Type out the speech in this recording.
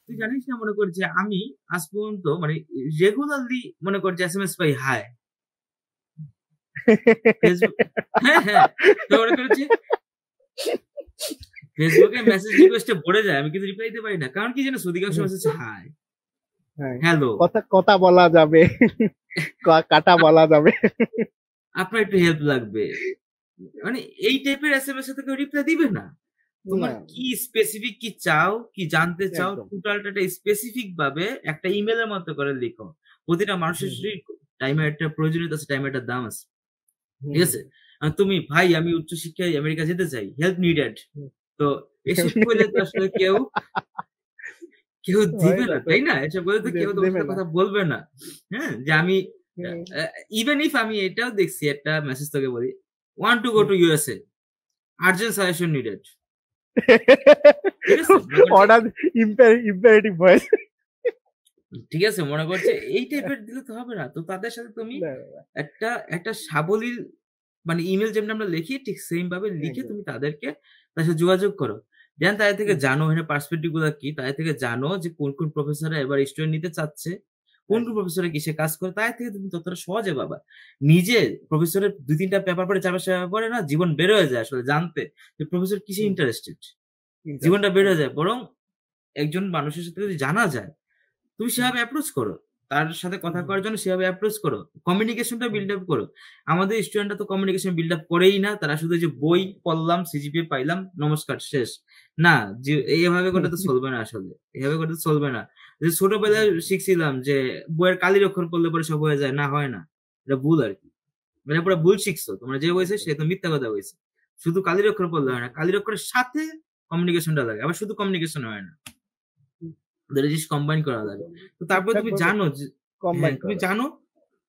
তুই জানিস না, মনে কর যে আমি আজ পর্যন্ত মানে রেগুলারলি মনে কর যে SMS পাই হাই ফেসবুক। হ্যাঁ হ্যাঁ, তো মনে কর যে ফেসবুকে মেসেজ রিকোয়েস্টে ভরে যায়, আমি কিন্তু রিপ্লাই দিতে পারি না, কারণ কি জানো, অধিকাংশ মেসেজ হাই হ্যাঁ, হ্যালো কথা কথা বলা যাবে, কাটা বলা যাবে। আপনার একটু হেল্প লাগবে, মানে এই টাইপের SMS এ তো কেউ রিপ্লাই দিবে না। তোমার না, কি স্পেসিফিক কি চাও, কি জানতে চাও, একদম। টোটালটা স্পেসিফিক ভাবে একটা ইমেলের মতো করে লিখো। প্রতিটা মানুষের টাইমের একটা প্রয়োজনীয়তা আছে, টাইমের একটা দাম আছে, ঠিক আছে? তুমি ভাই আমি উচ্চশিক্ষায় আমেরিকা যেতে চাই, হেল্প নিডেড, তো এসব করলে তো আসলে কেউ কেউ হয় দিবে না না, তো, তাই না? এসব বলে তো কেউ তোমার দেবে সাথে না। কথা বলবে না। হ্যাঁ, যে আমি হুম, ইভেন ইফ আমি এটাও দেখছি, একটা মেসেজ তোকে বলি, want to go to USA, urgent suggestion needed, ঠিক আছে? মনে করছে, অর্ডার, ইম্পারেটিভ ভয়েস। ঠিক আছে, মনে করছে এই টাইপের দিলে তো হবে না, তো তাদের সাথে তুমি একটা একটা সাবলীল মানে ইমেল যেমন আমরা লিখি, ঠিক সেম ভাবে লিখে একদম। তুমি তাদেরকে তাদের সাথে যোগাযোগ করো। দেন তাদের থেকে জানো এখানে পার্সপেক্টিভ গুলো কি, তাদের থেকে জানো যে কোন কোন প্রফেসররা এবার স্টুডেন্ট নিতে চাচ্ছে, কোন কোন প্রফেসরে কিসে কাজ করে, তাদের থেকে তুমি ততটা সহজে পাবা। নিজে প্রফেসরের 2-3টা পেপার পড়ে, 4-5টা পেপার পড়ে না, জীবন বের হয়ে যায় আসলে জানতে যে প্রফেসর কিসে ইন্টারেস্টেড, জীবনটা বের হয়ে যায়। বরং একজন মানুষের সাথে যদি জানা যায়, তুমি সেভাবে অ্যাপ্রোচ করো, তার সাথে কথা করার জন্য সেভাবে অ্যাপ্রোচ করো, কমিউনিকেশনটা বিল্ড আপ করো। আমাদের স্টুডেন্টরা তো কমিউনিকেশন বিল্ড আপ করেই না, তারা শুধু যে বই পড়লাম, সিজিপিএ পাইলাম, নমস্কার শেষ। না, যে এইভাবে করলে তো চলবে না, আসলে এইভাবে করলে তো চলবে না। যে ছোটবেলায় শিখছিলাম যে বইয়ের কালির অক্ষর পড়লে পরে সব হয়ে যায়, না হয় না, এটা ভুল আর কি। মানে পুরো ভুল শিখছো তোমরা, যে বলছে সে তো মিথ্যা কথা বলছে। শুধু কালির অক্ষর পড়লে হয় না, কালির অক্ষরের সাথে কমিউনিকেশনটা লাগে, আবার শুধু কমিউনিকেশন হয় না, দুটো জিনিস কম্বাইন করা লাগে। তো তারপরে ঠিকঠাক তুমি ভাবে জানো যে, হ্যাঁ কম্বাইন তুমি করা। জানো